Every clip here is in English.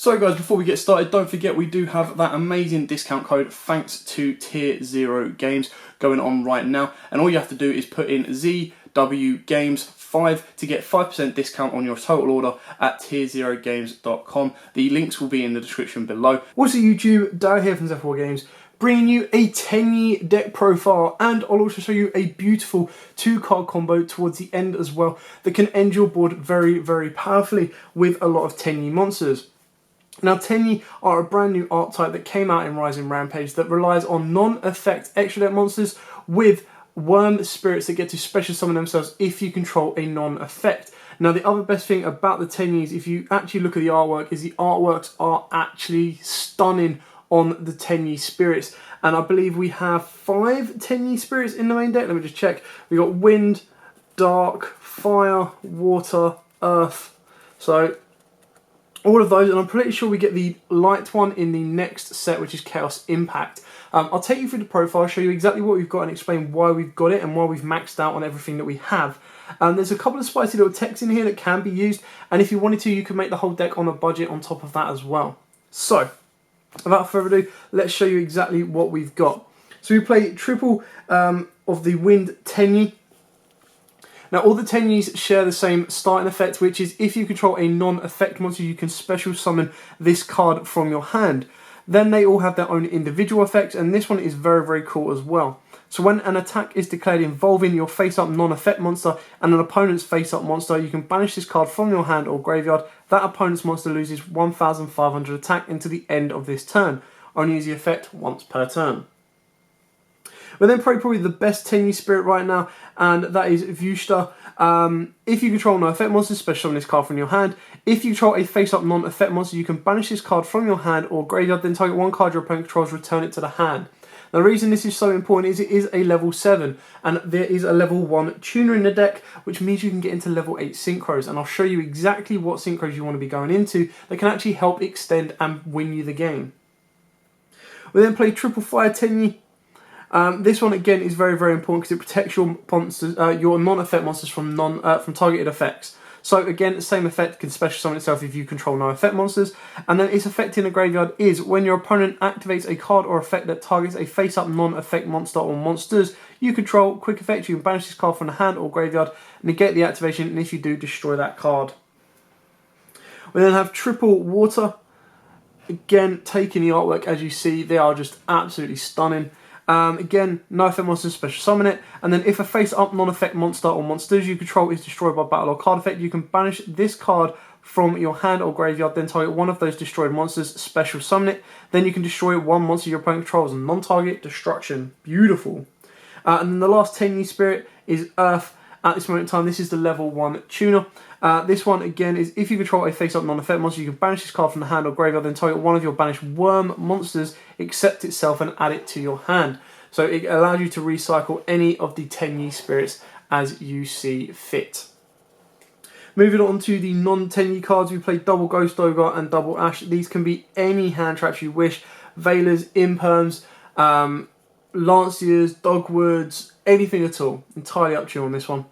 So guys, before we get started, don't forget we do have that amazing discount code thanks to Tier 0 Games going on right now. And all you have to do is put in ZWGames5 to get 5% discount on your total order at tier0games.com. The links will be in the description below. What's up YouTube, Darryl here from Z4 Games, bringing you a TENYI deck profile, and I'll also show you a beautiful 2-card combo towards the end as well that can end your board very, very powerfully with a lot of TENYI monsters. Now, TENYI are a brand new archetype that came out in Rising Rampage that relies on non-effect extra deck monsters with worm spirits that get to special summon themselves if you control a non-effect. Now, the other best thing about the TENYI is if you actually look at the artwork, is the artworks are actually stunning on the TENYI spirits. And I believe we have 5 TENYI spirits in the main deck. Let me just check. We got wind, dark, fire, water, earth. So all of those, and I'm pretty sure we get the light one in the next set, which is Chaos Impact. I'll take you through the profile, show you exactly what we've got and explain why we've got it and why we've maxed out on everything that we have. There's a couple of spicy little texts in here that can be used, and if you wanted to, you could make the whole deck on a budget on top of that as well. So, without further ado, let's show you exactly what we've got. So we play triple of the Wind TENYI. Now, all the TENYIs share the same starting effect, which is if you control a non-effect monster, you can special summon this card from your hand. Then they all have their own individual effects, and this one is very, very cool as well. So when an attack is declared involving your face-up non-effect monster and an opponent's face-up monster, you can banish this card from your hand or graveyard. That opponent's monster loses 1,500 attack until the end of this turn. Only use the effect once per turn. We then play probably the best TENYI spirit right now, and that is YUGIOH. If you control no effect monsters, special summon this card from your hand. If you control a face-up non-effect monster, you can banish this card from your hand or graveyard, then target one card your opponent controls, return it to the hand. Now, the reason this is so important is it is a level 7, and there is a level 1 tuner in the deck, which means you can get into level 8 synchros, and I'll show you exactly what synchros you want to be going into that can actually help extend and win you the game. We then play triple fire TENYI. This one again is very, very important because it protects your monsters, your non-effect monsters from targeted effects. So again, the same effect can special summon itself if you control no effect monsters. And then its effect in the graveyard is when your opponent activates a card or effect that targets a face-up non-effect monster or monsters you control. Quick effect, you can banish this card from the hand or graveyard, negate the activation, and if you do, destroy that card. We then have triple water. Again, taking the artwork as you see, they are just absolutely stunning. Again, no effect monsters, special summon it, and then if a face-up non-effect monster or monsters you control is destroyed by battle or card effect, you can banish this card from your hand or graveyard, then target one of those destroyed monsters, special summon it, then you can destroy one monster your opponent controls, non-target destruction. Beautiful. And then the last TENYI spirit is Earth. At this moment in time, this is the level 1 tuner. This one, again, is if you control a face-up non-effect monster, you can banish this card from the hand or graveyard, then target one of your banished worm monsters, accept itself, and add it to your hand. So it allows you to recycle any of the TENYI spirits as you see fit. Moving on to the non-TENYI cards, we play double Ghost Ogre and double Ash. These can be any hand traps you wish. Veilers, Imperms, Lanciers, Dogwoods, anything at all. Entirely up to you on this one.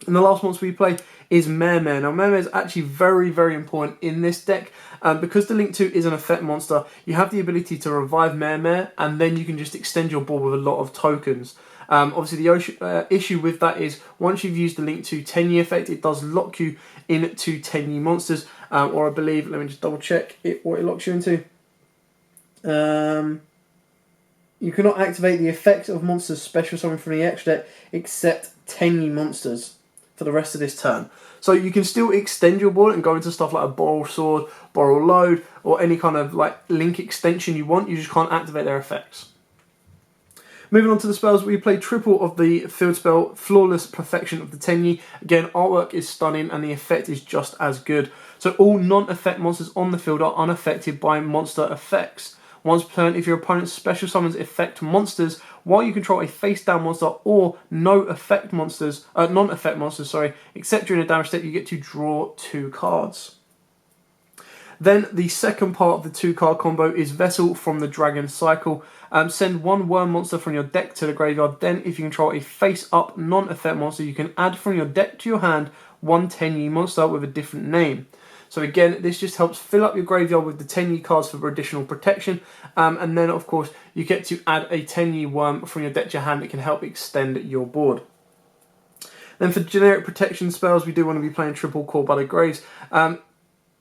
And the last monster we play is Mare. Now, Mare is actually very, very important in this deck. Because the Link 2 is an effect monster, you have the ability to revive Mare, and then you can just extend your board with a lot of tokens. Obviously, the issue with that is once you've used the Link 2 TENYI effect, it does lock you into TENYI monsters. Or I believe, let me just double check what it locks you into. You cannot activate the effects of monsters special summon from the extra deck except TENYI monsters for the rest of this turn. So you can still extend your board and go into stuff like a Boral Sword, Boral Load, or any kind of like Link extension you want. You just can't activate their effects. Moving on to the spells, we play triple of the field spell, Flawless Perfection of the TENYI. Again, artwork is stunning and the effect is just as good. So all non-effect monsters on the field are unaffected by monster effects. Once per turn, if your opponent special summons effect monsters while you control a face-down monster or non-effect monsters, except during a damage step, you get to draw 2 cards. Then the second part of the 2-card combo is Vessel from the Dragon Cycle. Send 1 worm monster from your deck to the graveyard. Then if you control a face-up non-effect monster, you can add from your deck to your hand 1 TENYI monster with a different name. So again, this just helps fill up your graveyard with the Tenyi cards for additional protection. And then, of course, you get to add a Tenyi worm from your deck to your hand that can help extend your board. Then for generic protection spells, we do want to be playing triple Cold-Blooded Graves.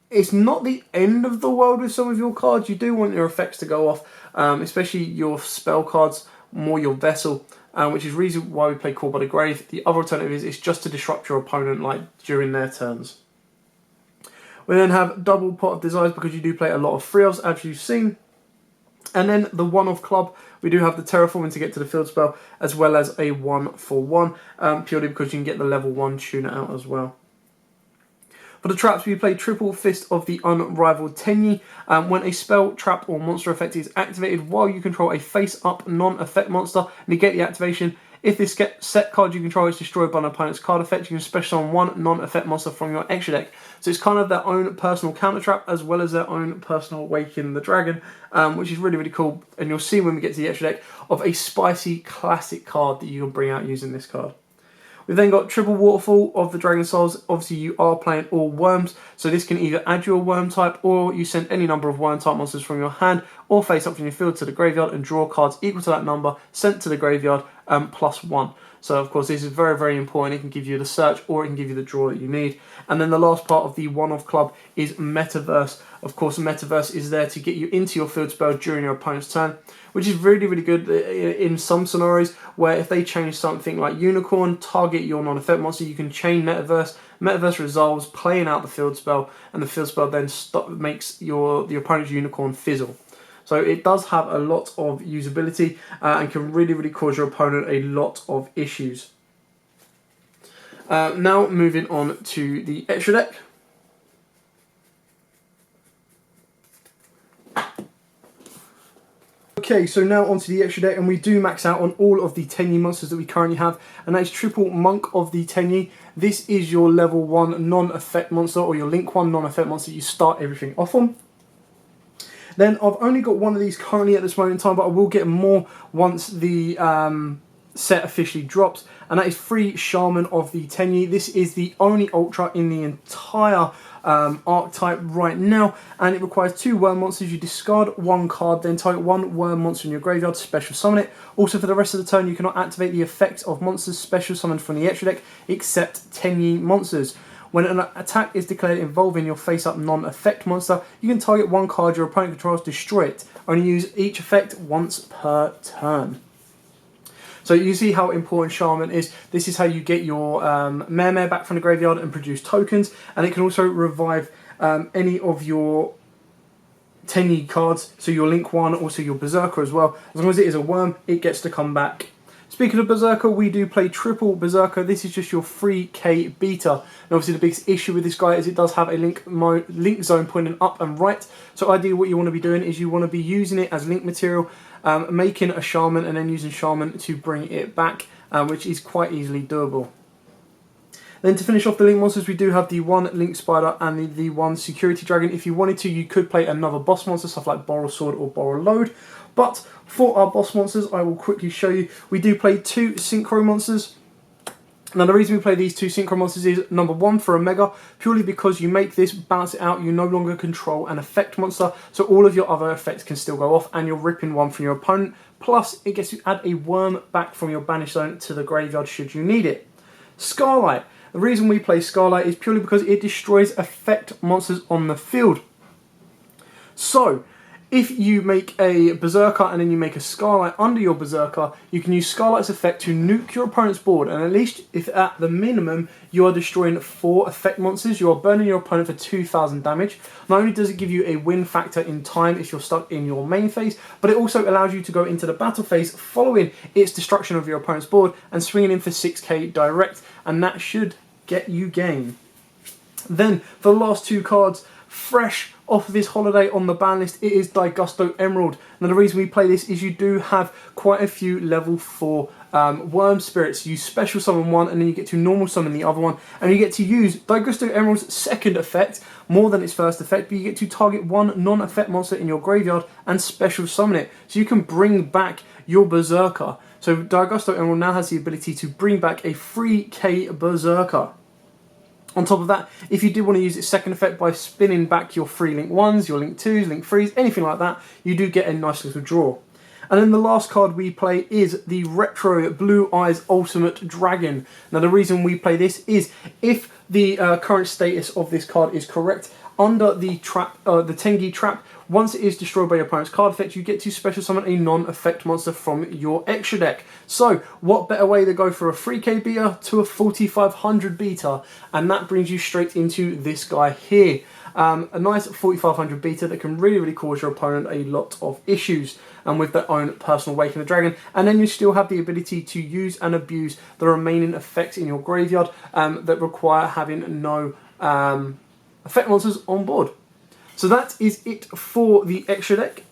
It's not the end of the world with some of your cards. You do want your effects to go off, especially your spell cards, more your Vessel, which is the reason why we play Cold-Blooded Grave. The other alternative is it's just to disrupt your opponent like during their turns. We then have double Pot of Desires because you do play a lot of 3-ofs, as you've seen. And then the 1-off club, we do have the Terraforming to get to the field spell, as well as a 1-for-1, purely because you can get the level 1 tuner out as well. For the traps, we play triple Fist of the Unrivaled Tenyi. When a spell, trap, or monster effect is activated while you control a face-up non-effect monster, negate the activation. If this set card you control is destroyed by an opponent's card effect, you can special summon one non-effect monster from your extra deck. So it's kind of their own personal counter trap as well as their own personal Awaken the Dragon, which is really, really cool. And you'll see when we get to the extra deck of a spicy classic card that you can bring out using this card. We've then got triple Waterfall of the Dragon Souls. Obviously, you are playing all worms, so this can either add your worm type, or you send any number of worm type monsters from your hand or face up from your field to the graveyard and draw cards equal to that number sent to the graveyard +1. So, of course, this is very, very important. It can give you the search or it can give you the draw that you need. And then the last part of the 1-off club is Metaverse. Of course, Metaverse is there to get you into your field spell during your opponent's turn, which is really, really good in some scenarios where if they change something like Unicorn, target your non-effect monster, you can chain Metaverse. Metaverse resolves, playing out the field spell, and the field spell then makes the opponent's Unicorn fizzle. So it does have a lot of usability and can really, really cause your opponent a lot of issues. Now moving on to the extra deck. Okay, so now onto the extra deck, and we do max out on all of the Tenyi monsters that we currently have, and that is triple Monk of the Tenyi. This is your level 1 non-effect monster, or your link 1 non-effect monster you start everything off on. Then I've only got one of these currently at this moment in time, but I will get more once the set officially drops, and that is 3 Shaman of the Tenyi. This is the only Ultra in the entire archetype right now, and it requires 2 worm monsters. You discard 1 card, then target 1 worm monster in your graveyard to special summon it. Also, for the rest of the turn, you cannot activate the effect of monsters special summoned from the extra deck except Tenyi monsters. When an attack is declared involving your face-up non-effect monster, you can target 1 card your opponent controls, destroy it. Only use each effect once per turn. So you see how important Shaman is. This is how you get your Mare back from the graveyard and produce tokens, and it can also revive any of your Tenyi cards, so your Link 1, also your Berserker as well. As long as it is a worm, it gets to come back. Speaking of Berserker, we do play triple Berserker. This is just your 3k beta. And obviously the biggest issue with this guy is it does have a link zone pointing up and right. So ideally what you want to be doing is you want to be using it as link material, making a Shaman and then using Shaman to bring it back, which is quite easily doable. Then to finish off the link monsters, we do have the 1 Link Spider and the 1 Security Dragon. If you wanted to, you could play another boss monster, stuff like Borrow Sword or Borrow Load. But for our boss monsters, I will quickly show you. We do play 2 Synchro monsters. Now the reason we play these 2 Synchro monsters is number 1 for Omega, purely because you make this, balance it out, you no longer control an effect monster, so all of your other effects can still go off and you're ripping 1 from your opponent. Plus it gets to add a worm back from your banish zone to the graveyard should you need it. Scarlight. The reason we play Scarlight is purely because it destroys effect monsters on the field. So, if you make a Berserker and then you make a Scarlight under your Berserker, you can use Scarlight's effect to nuke your opponent's board, and at least if at the minimum you are destroying 4 effect monsters, you are burning your opponent for 2,000 damage. Not only does it give you a win factor in time if you're stuck in your main phase, but it also allows you to go into the battle phase following its destruction of your opponent's board and swinging in for 6k direct, and that should get you game. Then, for the last 2 cards, fresh off of this holiday on the ban list, it is Daigusto Emerald. Now the reason we play this is you do have quite a few level 4 worm spirits. You special summon 1 and then you get to normal summon the other one, and you get to use Daigusto Emerald's second effect more than its first effect, but you get to target 1 non-effect monster in your graveyard and special summon it. So you can bring back your Berserker. So Daigusto Emerald now has the ability to bring back a 3k Berserker. On top of that, if you did want to use its second effect by spinning back your 3 link 1s, your link 2s, link 3s, anything like that, you do get a nice little draw. And then the last card we play is the Retro Blue Eyes Ultimate Dragon. Now the reason we play this is if the current status of this card is correct, under the trap, the TENYI trap, once it is destroyed by your opponent's card effect, you get to special summon a non-effect monster from your extra deck. So, what better way to go for a 3k beta to a 4500 beta? And that brings you straight into this guy here. A nice 4500 beta that can really cause your opponent a lot of issues, and with their own personal Awaken the Dragon. And then you still have the ability to use and abuse the remaining effects in your graveyard that require having no effect monsters on board. So that is it for the extra deck.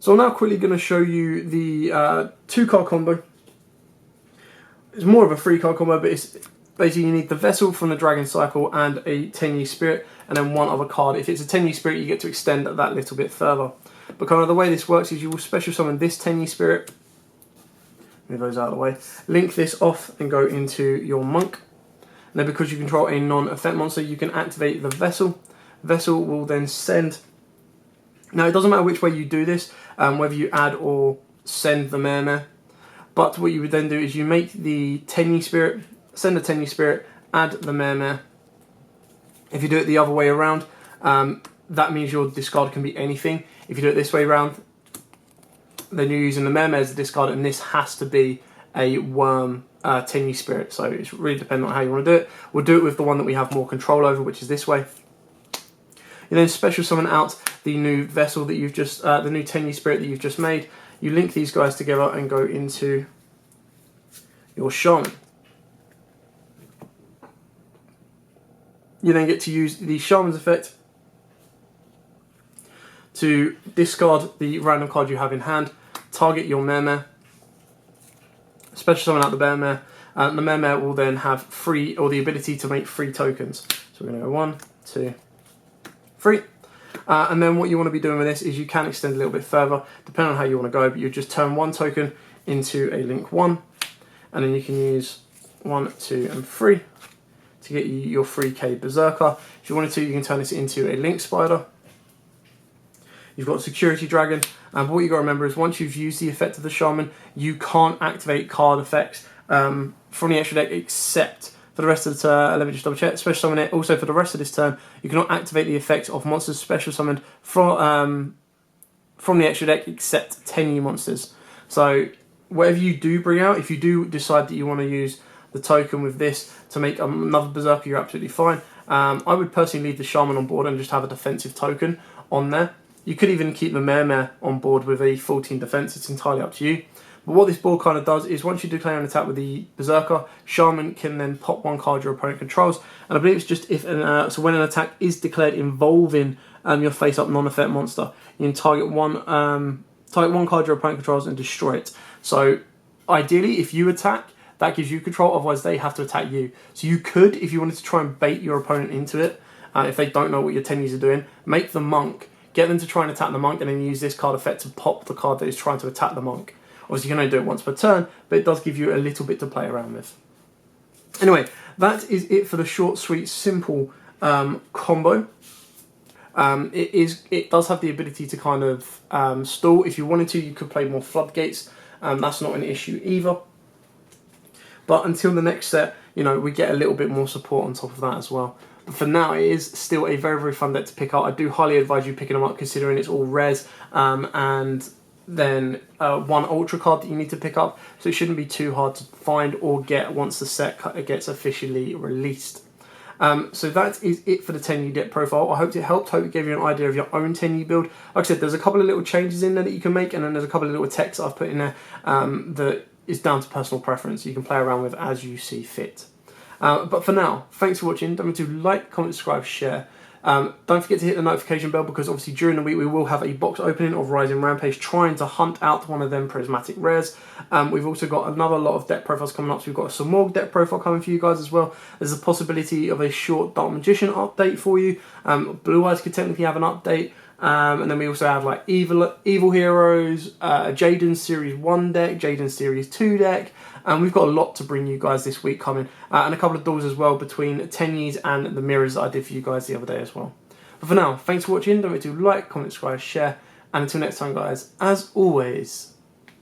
So I'm now quickly going to show you the 2-card combo. It's more of a 3-card combo, but it's basically you need the Vessel from the Dragon Cycle and a TENYI Spirit, and then one other card. If it's a TENYI Spirit, you get to extend that little bit further. But kind of the way this works is you will special summon this TENYI Spirit. Move those out of the way. Link this off and go into your Monk. And then because you control a non-effect monster, you can activate the Vessel. Vessel will then send... Now, it doesn't matter which way you do this, whether you add or send the Mare. But what you would then do is you make the TENYI Spirit, send the TENYI Spirit, add the Mare. If you do it the other way around, that means your discard can be anything. If you do it this way around, then you're using the Mare as the discard, and this has to be a Worm TENYI Spirit. So it's really dependent on how you want to do it. We'll do it with the one that we have more control over, which is this way. You then special summon out the new Vessel that you've just, the new TENYI Spirit that you've just made. You link these guys together and go into your Shaman. You then get to use the Shaman's effect to discard the random card you have in hand, target your Mare, special summon out the Mare. The Mare will then have free, or the ability to make 3 tokens. So we're going to go 1, 2, 3. And then what you want to be doing with this is you can extend a little bit further, depending on how you want to go, but you just turn 1 token into a link 1, and then you can use 1, 2, and 3 to get you your 3k Berserker. If you wanted to, you can turn this into a Link Spider. You've got Security Dragon, and what you got to remember is once you've used the effect of the Shaman, you can't activate card effects from the extra deck except for the rest of the turn. Let me just double check. Special summon it. Also for the rest of this turn, you cannot activate the effects of monsters special summoned from the extra deck except TENYI monsters. So whatever you do bring out, if you do decide that you want to use the token with this to make another Berserker, you're absolutely fine. I would personally leave the Shaman on board and just have a defensive token on there. You could even keep the Mare on board with a 14 defense, it's entirely up to you. But what this board kind of does is once you declare an attack with the Berserker, Shaman can then pop 1 card your opponent controls. And I believe it's just if so when an attack is declared involving your face-up non-effect monster, you can target one card your opponent controls and destroy it. So ideally, if you attack, that gives you control, otherwise they have to attack you. So you could, if you wanted to try and bait your opponent into it, if they don't know what your TENYIs are doing, make the Monk, get them to try and attack the Monk, and then use this card effect to pop the card that is trying to attack the Monk. Obviously you can only do it once per turn, but it does give you a little bit to play around with. Anyway, that is it for the short, sweet, simple combo. It does have the ability to kind of stall. If you wanted to, you could play more Floodgates. That's not an issue either. But until the next set, you know, we get a little bit more support on top of that as well. But for now, it is still a very fun deck to pick up. I do highly advise you picking them up, considering it's all res, and then 1 Ultra card that you need to pick up. So it shouldn't be too hard to find or get once the set gets officially released. So that is it for the TENYI deck profile. I hope it helped. Hope it gave you an idea of your own TENYI build. Like I said, there's a couple of little changes in there that you can make, and then there's a couple of little text I've put in there that is down to personal preference. You can play around with as you see fit. But for now, thanks for watching. Don't forget to like, comment, subscribe, share. Don't forget to hit the notification bell, because obviously during the week we will have a box opening of Rising Rampage, trying to hunt out one of them prismatic rares. We've also got another lot of deck profiles coming up, so we've got a Samorg deck profile coming for you guys as well. There's a possibility of a short Dark Magician update for you. Blue Eyes could technically have an update. And then we also have like Evil Heroes, Jaden Series 1 deck, Jaden Series 2 deck, And we've got a lot to bring you guys this week coming, and a couple of duels as well between Tenyis and the mirrors that I did for you guys the other day as well. But for now, thanks for watching. Don't forget to like, comment, subscribe, share, and until next time, guys, as always,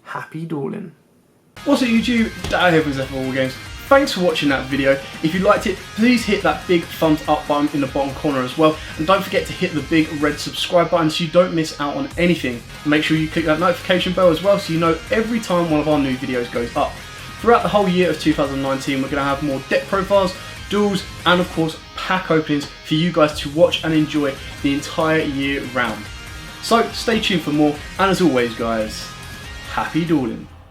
happy dueling. What's up YouTube, Dad here from War Games. Thanks for watching that video. If you liked it, please hit that big thumbs up button in the bottom corner as well. And don't forget to hit the big red subscribe button so you don't miss out on anything. Make sure you click that notification bell as well so you know every time one of our new videos goes up. Throughout the whole year of 2019, we're going to have more deck profiles, duels, and of course pack openings for you guys to watch and enjoy the entire year round. So stay tuned for more, and as always guys, happy dueling.